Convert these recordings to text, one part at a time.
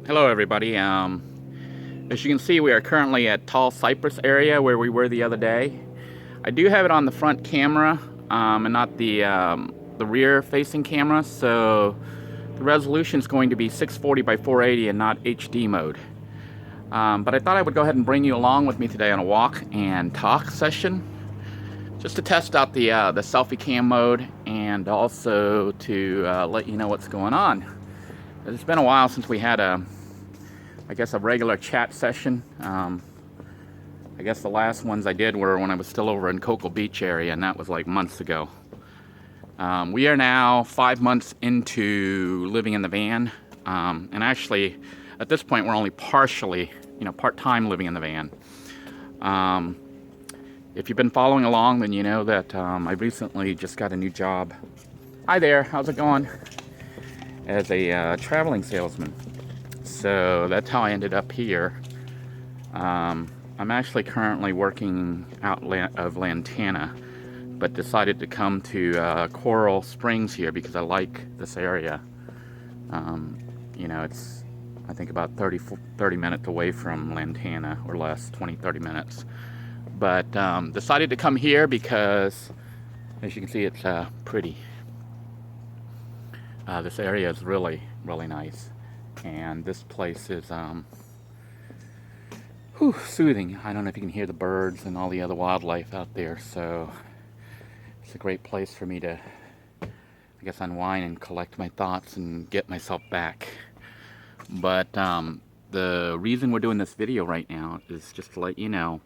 Hello everybody. As you can see, we are currently at Tall Cypress area where we were the other day. I do have it on the front camera and not the rear facing camera, so the resolution is going to be 640 by 480 and not HD mode. But I thought I would go ahead and bring you along with me today on a walk and talk session, just to test out the selfie cam mode and also to let you know what's going on. It's been a while since we had a regular chat session. I guess the last ones I did were when I was still over in Cocoa Beach area, and that was like months ago. We are now 5 months into living in the van, and actually at this point we're only partially, part-time living in the van. If you've been following along, then you know that I recently just got a new job. Hi there, how's it going? As a traveling salesman. So that's how I ended up here. I'm actually currently working out of Lantana, but decided to come to Coral Springs here because I like this area. It's, I think, about 30 minutes away from Lantana, or less, 20-30 minutes. But decided to come here because, as you can see, it's pretty. This area is really, really nice. And this place is soothing. I don't know if you can hear the birds and all the other wildlife out there, so it's a great place for me to, I guess, unwind and collect my thoughts and get myself back. But the reason we're doing this video right now is just to let you know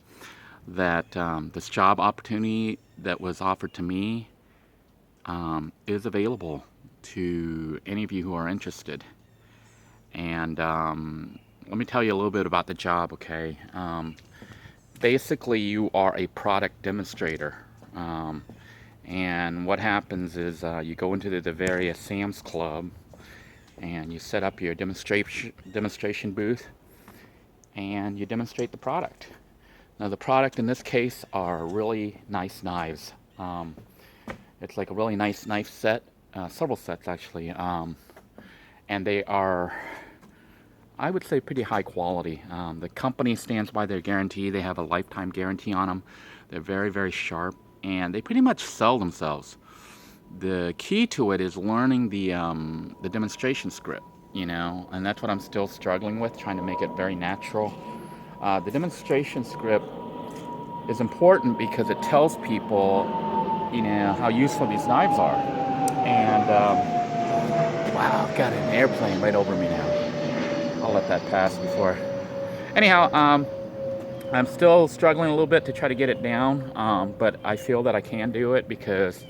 that this job opportunity that was offered to me is available to any of you who are interested. And let me tell you a little bit about the job, okay? Basically, you are a product demonstrator. And what happens is you go into the various Sam's Club and you set up your demonstration booth and you demonstrate the product. Now, the product in this case are really nice knives. It's like a really nice knife set, several sets actually. And they are, I would say, pretty high quality. The company stands by their guarantee. They have a lifetime guarantee on them. They're very, very sharp, and they pretty much sell themselves. The key to it is learning the demonstration script, and that's what I'm still struggling with, trying to make it very natural. The demonstration script is important because it tells people, how useful these knives are. And wow, I've got an airplane right over me now. I'll let that pass before. Anyhow, I'm still struggling a little bit to try to get it down, but I feel that I can do it because,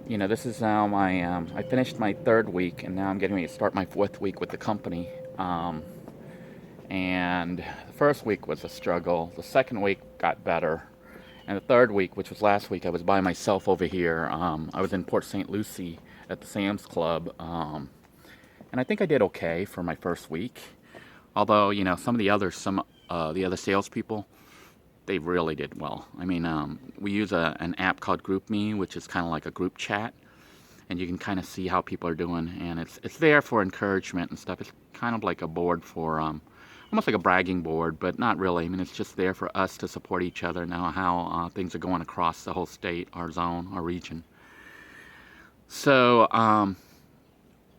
this is now my, I finished my 3rd week, and now I'm getting ready to start my 4th week with the company. And the 1st week was a struggle. The 2nd week got better. And the 3rd week, which was last week, I was by myself over here. I was in Port St. Lucie at the Sam's Club. And I think I did okay for my 1st week. Although, some of the other salespeople, they really did well. I mean, we use an app called GroupMe, which is kind of like a group chat. And you can kind of see how people are doing. And it's there for encouragement and stuff. It's kind of like a board for, almost like a bragging board, but not really. I mean, it's just there for us to support each other, know how things are going across the whole state, our zone, our region. So,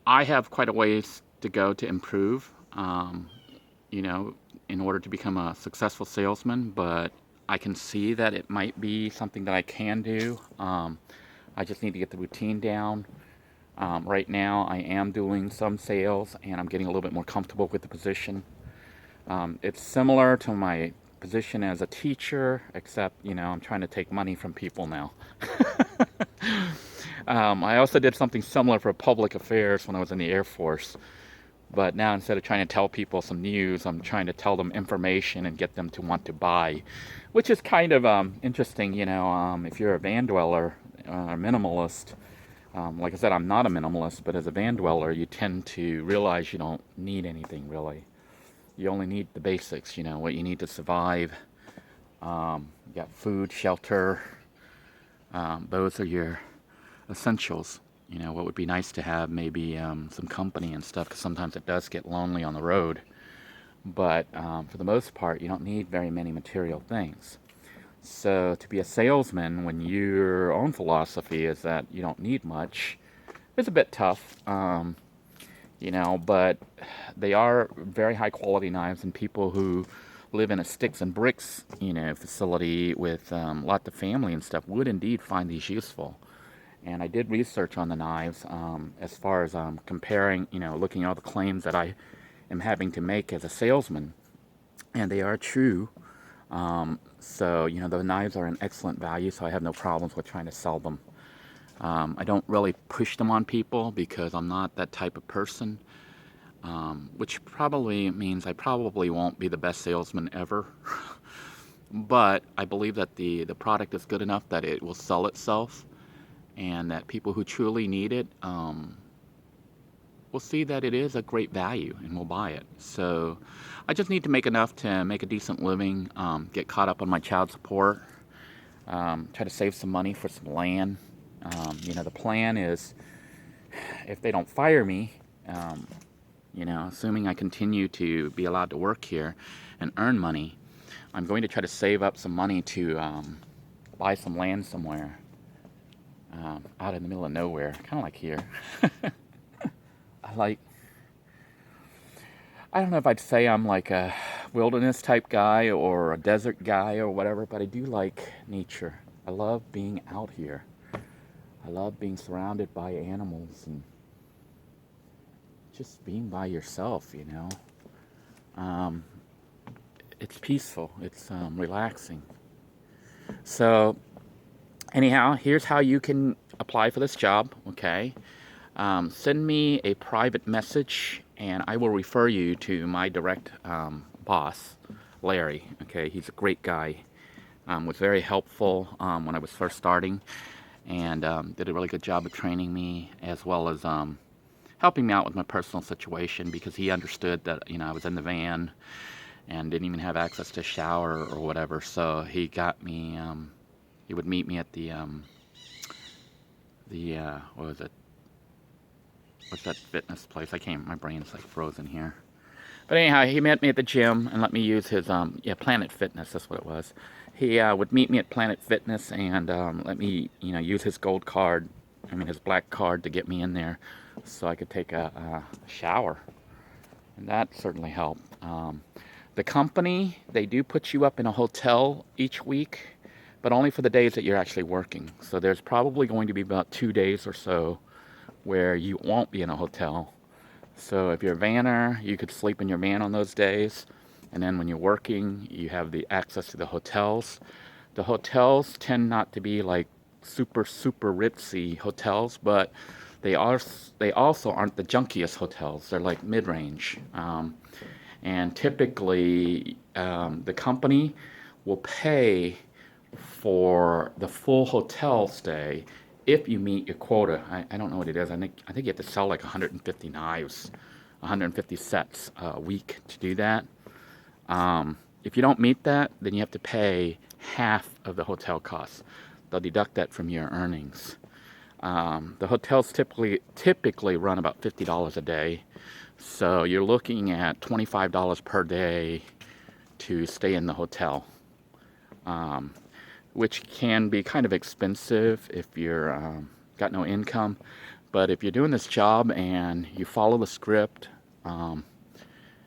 I have quite a ways to go to improve, in order to become a successful salesman, but I can see that it might be something that I can do. I just need to get the routine down. Right now, I am doing some sales, and I'm getting a little bit more comfortable with the position. It's similar to my position as a teacher, except, I'm trying to take money from people now. I also did something similar for public affairs when I was in the Air Force. But now, instead of trying to tell people some news, I'm trying to tell them information and get them to want to buy, which is kind of interesting, if you're a van dweller, a minimalist. Like I said, I'm not a minimalist, but as a van dweller, you tend to realize you don't need anything, really. You only need the basics, what you need to survive. You got food, shelter. Those are your essentials, You know, what would be nice to have maybe some company and stuff, because sometimes it does get lonely on the road. But for the most part, you don't need very many material things. So to be a salesman when your own philosophy is that you don't need much, it's a bit tough. You know, but they are very high quality knives, and people who live in a sticks and bricks, you know, facility with lots of family and stuff would indeed find these useful. And I did research on the knives as far as comparing, you know, looking at all the claims that I am having to make as a salesman, and they are true. So, you know, the knives are an excellent value, so I have no problems with trying to sell them. I don't really push them on people because I'm not that type of person, which probably means I probably won't be the best salesman ever. But I believe that the product is good enough that it will sell itself, and that people who truly need it will see that it is a great value and will buy it. So I just need to make enough to make a decent living, get caught up on my child support, try to save some money for some land. You know, the plan is, if they don't fire me, you know, assuming I continue to be allowed to work here and earn money, I'm going to try to save up some money to buy some land somewhere out in the middle of nowhere, kind of like here. I don't know if I'd say I'm like a wilderness type guy or a desert guy or whatever, but I do like nature. I love being out here. I love being surrounded by animals and just being by yourself, you know. It's peaceful. It's relaxing. So anyhow, here's how you can apply for this job, okay? Send me a private message, and I will refer you to my direct boss, Larry. Okay, he's a great guy. Was very helpful when I was first starting, and did a really good job of training me, as well as helping me out with my personal situation, because he understood that, you know, I was in the van and didn't even have access to a shower or whatever. So he got me. He would meet me at the what was it? What's that fitness place? I can't. My brain's like frozen here. But anyhow, he met me at the gym and let me use his Planet Fitness. That's what it was. He would meet me at Planet Fitness and let me, you know, use his gold card. I mean, his black card to get me in there, so I could take a shower, and that certainly helped. The company, they do put you up in a hotel each week, but only for the days that you're actually working. So there's probably going to be about 2 days or so where you won't be in a hotel. So if you're a vanner, you could sleep in your van on those days. And then when you're working, you have the access to the hotels. The hotels tend not to be like super, super ritzy hotels, but they also aren't the junkiest hotels. They're like mid-range. And typically, the company will pay for the full hotel stay if you meet your quota. I don't know what it is. I think you have to sell like 150 knives, 150 sets a week to do that. If you don't meet that, then you have to pay half of the hotel costs. They'll deduct that from your earnings. The hotels typically run about $50 a day. So you're looking at $25 per day to stay in the hotel, which can be kind of expensive if you're got no income. But if you're doing this job and you follow the script,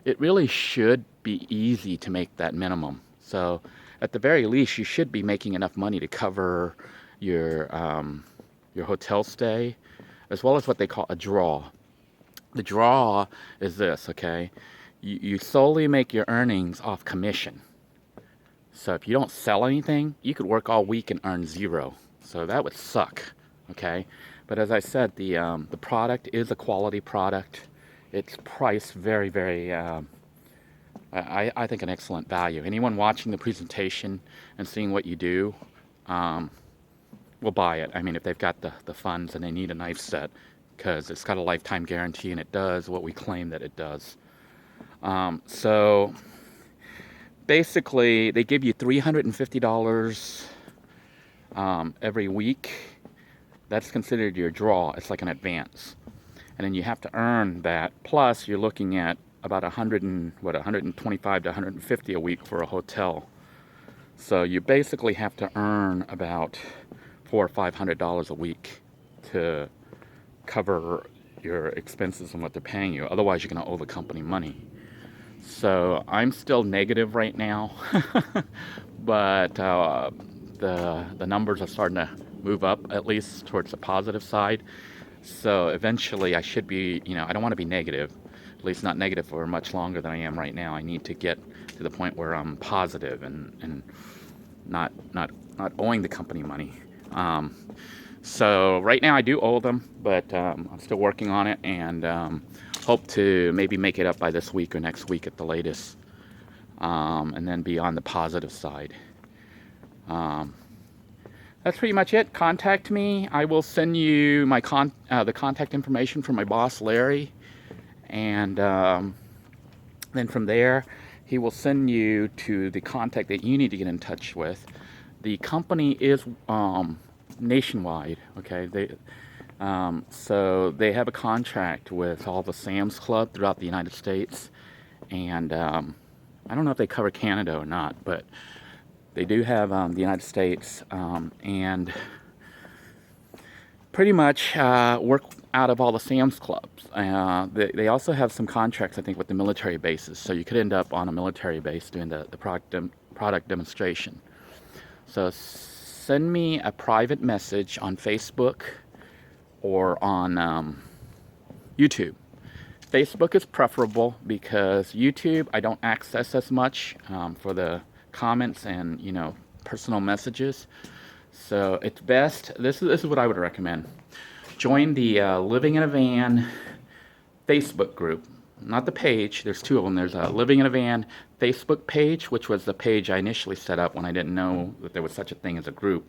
it really should be easy to make that minimum. So at the very least, you should be making enough money to cover your hotel stay, as well as what they call a draw. The draw is this, okay? You solely make your earnings off commission. So if you don't sell anything, you could work all week and earn zero. So that would suck, okay? But as I said, the product is a quality product. It's priced very, very, I think, an excellent value. Anyone watching the presentation and seeing what you do will buy it. I mean, if they've got the funds and they need a knife set, because it's got a lifetime guarantee and it does what we claim that it does. So basically, they give you $350 every week. That's considered your draw. It's like an advance. And then you have to earn that. Plus, you're looking at about 125 to 150 a week for a hotel. So you basically have to earn about $400 or $500 a week to cover your expenses and what they're paying you. Otherwise, you're going to owe the company money. So I'm still negative right now, but the numbers are starting to move up, at least towards the positive side. So eventually I should be, I don't want to be negative, at least not negative for much longer than I am right now. I need to get to the point where I'm positive and not owing the company money. So right now I do owe them, but I'm still working on it, and hope to maybe make it up by this week or next week at the latest, and then be on the positive side. That's pretty much it. Contact me. I will send you my the contact information from my boss, Larry, and then from there, he will send you to the contact that you need to get in touch with. The company is nationwide, okay? So they have a contract with all the Sam's Club throughout the United States, and I don't know if they cover Canada or not, but they do have the United States, and pretty much work out of all the Sam's Clubs. They also have some contracts, I think, with the military bases, so you could end up on a military base doing the product demonstration. So send me a private message on Facebook or on YouTube. Facebook is preferable because YouTube I don't access as much for the comments and personal messages. So it's best, this is what I would recommend. Join the Living in a Van Facebook group. Not the page, there's two of them. There's a Living in a Van Facebook page, which was the page I initially set up when I didn't know that there was such a thing as a group.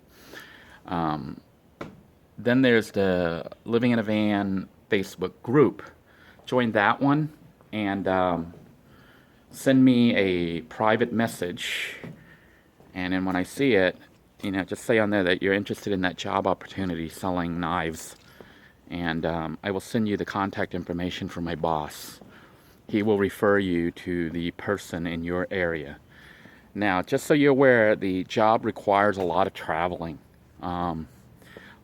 Then there's the Living in a Van Facebook group. Join that one and send me a private message. And then when I see it, just say on there that you're interested in that job opportunity selling knives. And I will send you the contact information from my boss. He will refer you to the person in your area. Now, just so you're aware, the job requires a lot of traveling.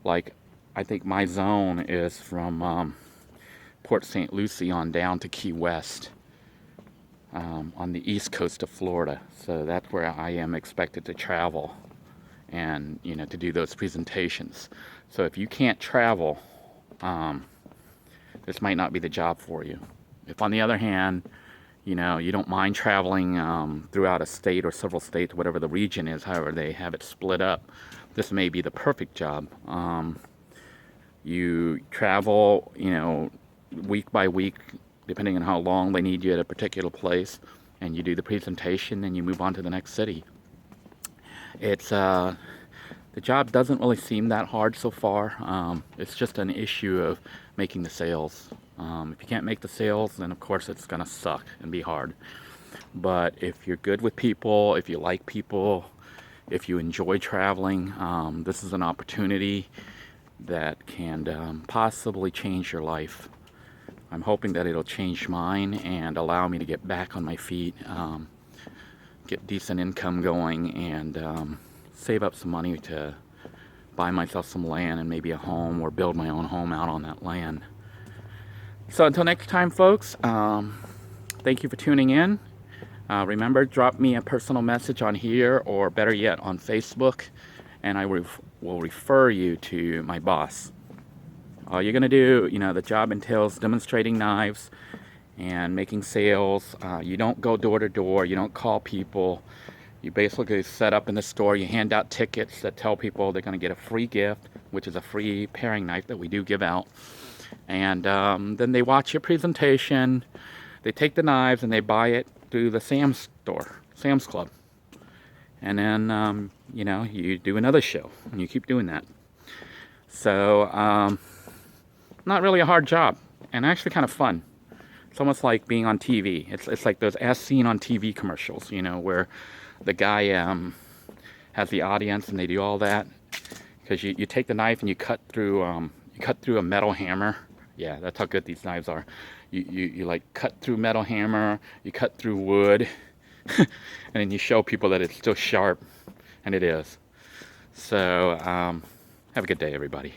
Like, I think my zone is from Port St. Lucie on down to Key West, on the east coast of Florida. So that's where I am expected to travel and, to do those presentations. So if you can't travel, this might not be the job for you. If, on the other hand, you don't mind traveling throughout a state or several states, whatever the region is, however they have it split up, this may be the perfect job. You travel, week by week, depending on how long they need you at a particular place, and you do the presentation and you move on to the next city. It's the job doesn't really seem that hard so far. It's just an issue of making the sales. If you can't make the sales, then of course it's gonna suck and be hard. But if you're good with people, if you like people, if you enjoy traveling, this is an opportunity that can possibly change your life. I'm hoping that it'll change mine and allow me to get back on my feet, get decent income going, and save up some money to buy myself some land and maybe a home, or build my own home out on that land. So until next time, folks, thank you for tuning in. Remember, drop me a personal message on here, or better yet, on Facebook, and I will refer you to my boss. All you're going to do, the job entails demonstrating knives and making sales. You don't go door to door. You don't call people. You basically set up in the store. You hand out tickets that tell people they're going to get a free gift, which is a free paring knife that we do give out. And then they watch your presentation. They take the knives and they buy it through the Sam's Club. And then, you do another show, and you keep doing that. So, not really a hard job, and actually kind of fun. It's almost like being on TV. It's like those as seen on TV commercials, where the guy has the audience and they do all that. because you take the knife and you cut through a metal hammer. Yeah, that's how good these knives are. You like cut through metal hammer, you cut through wood, and then you show people that it's still sharp, and it is. So have a good day, everybody.